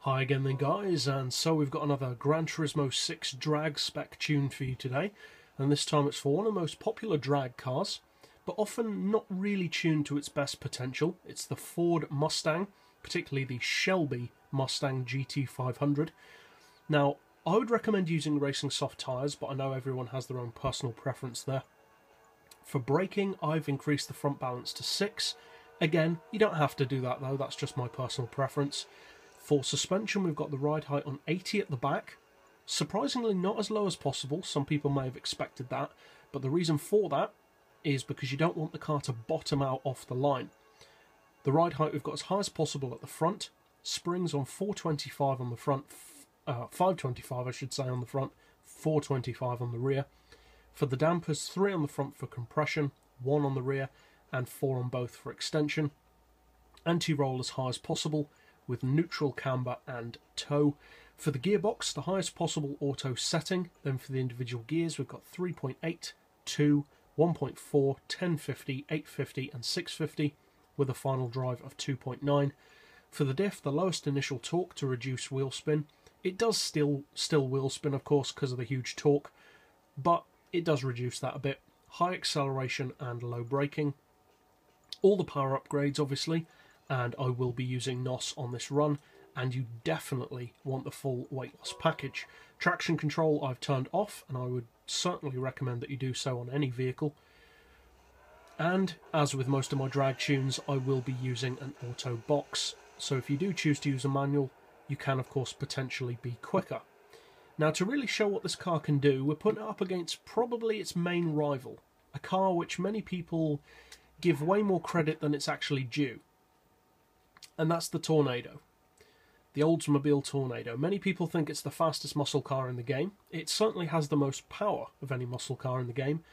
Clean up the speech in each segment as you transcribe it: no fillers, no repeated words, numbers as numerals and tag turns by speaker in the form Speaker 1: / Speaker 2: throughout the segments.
Speaker 1: Hi again then guys, and so we've got another Gran Turismo 6 drag spec tune for you today, and this time it's for one of the most popular drag cars, but often not really tuned to its best potential. It's the Ford Mustang, particularly the Shelby Mustang GT500. Now, I would recommend using racing soft tyres, but I know everyone has their own personal preference there. For braking, I've increased the front balance to 6. Again, you don't have to do that though, that's just my personal preference. For suspension, we've got the ride height on 80 at the back. Surprisingly not as low as possible, some people may have expected that, but the reason for that is because you don't want the car to bottom out off the line. The ride height we've got as high as possible at the front, springs on 425 on the front, 525 I should say on the front, 425 on the rear. For the dampers, 3 on the front for compression, 1 on the rear, and 4 on both for extension. Anti-roll as high as possible, with neutral camber and tow. For the gearbox, the highest possible auto setting. Then for the individual gears, we've got 3.8, 2, 1.4, 1050, 850 and 650, with a final drive of 2.9. For the diff, the lowest initial torque to reduce wheel spin. It does still wheel spin, of course, because of the huge torque, but it does reduce that a bit. High acceleration and low braking. All the power upgrades, obviously, and I will be using NOS on this run, and you definitely want the full weight loss package. Traction control I've turned off, and I would certainly recommend that you do so on any vehicle. And as with most of my drag tunes, I will be using an auto box, so if you do choose to use a manual, you can of course potentially be quicker. Now, to really show what this car can do, we're putting it up against probably its main rival, a car which many people give way more credit than it's actually due. And that's the Tornado, the Oldsmobile Tornado. Many people think it's the fastest muscle car in the game. It certainly has the most power of any muscle car in the game,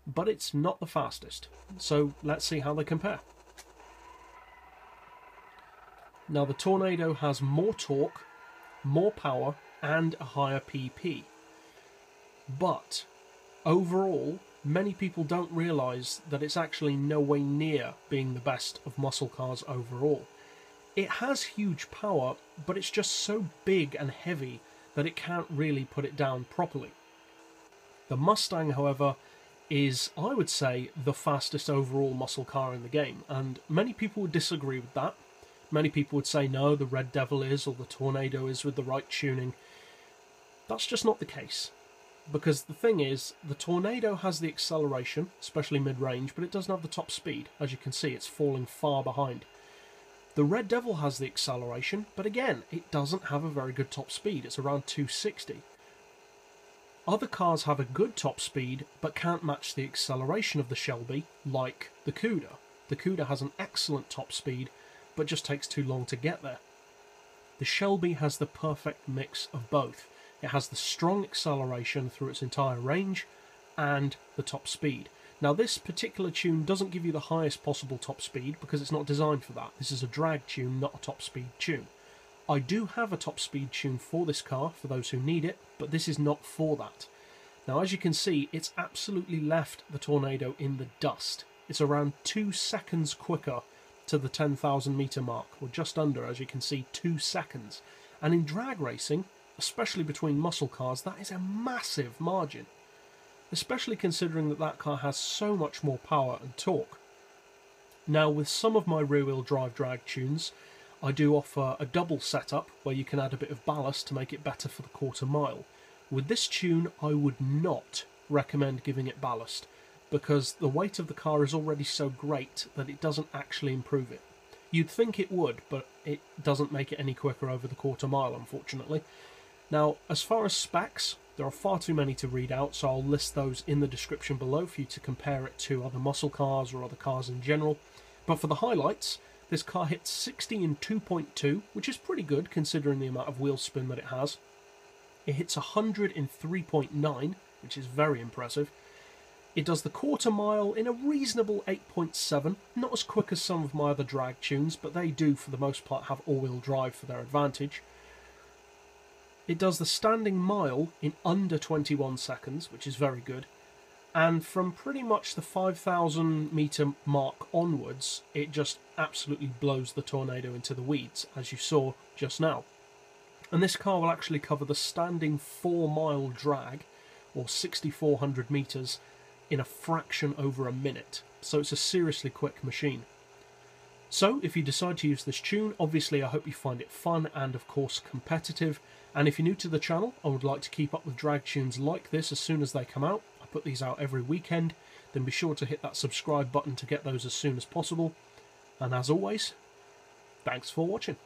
Speaker 1: but it's not the fastest. So let's see how they compare. Now, the Tornado has more torque, more power, and a higher PP. But overall, many people don't realise that it's actually no way near being the best of muscle cars overall. It has huge power, but it's just so big and heavy that it can't really put it down properly. The Mustang, however, is, I would say, the fastest overall muscle car in the game, and many people would disagree with that. Many people would say, no, the Red Devil is, or the Tornado is with the right tuning. That's just not the case, because the thing is, the Tornado has the acceleration, especially mid-range, but it doesn't have the top speed. As you can see, it's falling far behind. The Red Devil has the acceleration, but again, it doesn't have a very good top speed. It's around 260. Other cars have a good top speed, but can't match the acceleration of the Shelby, like the Cuda. The Cuda has an excellent top speed, but just takes too long to get there. The Shelby has the perfect mix of both. It has the strong acceleration through its entire range, and the top speed. Now, this particular tune doesn't give you the highest possible top speed because it's not designed for that. This is a drag tune, not a top speed tune. I do have a top speed tune for this car, for those who need it, but this is not for that. Now, as you can see, it's absolutely left the Tornado in the dust. It's around 2 seconds quicker to the 10,000 metre mark, or just under, as you can see, 2 seconds. And in drag racing, especially between muscle cars, that is a massive margin, especially considering that that car has so much more power and torque. Now, with some of my rear-wheel drive drag tunes, I do offer a double setup where you can add a bit of ballast to make it better for the quarter mile. With this tune, I would not recommend giving it ballast, because the weight of the car is already so great that it doesn't actually improve it. You'd think it would, but it doesn't make it any quicker over the quarter mile, unfortunately. Now, as far as specs, there are far too many to read out, so I'll list those in the description below for you to compare it to other muscle cars or other cars in general. But for the highlights, this car hits 60 in 2.2, which is pretty good considering the amount of wheel spin that it has. It hits 100 in 3.9, which is very impressive. It does the quarter mile in a reasonable 8.7, not as quick as some of my other drag tunes, but they do for the most part have all-wheel drive for their advantage. It does the standing mile in under 21 seconds, which is very good. And from pretty much the 5,000 metre mark onwards, it just absolutely blows the Tornado into the weeds, as you saw just now. And this car will actually cover the standing 4-mile drag, or 6,400 metres, in a fraction over a minute. So it's a seriously quick machine. So if you decide to use this tune, obviously I hope you find it fun and of course competitive. And if you're new to the channel and would like to keep up with drag tunes like this as soon as they come out, I put these out every weekend, then be sure to hit that subscribe button to get those as soon as possible. And as always, thanks for watching.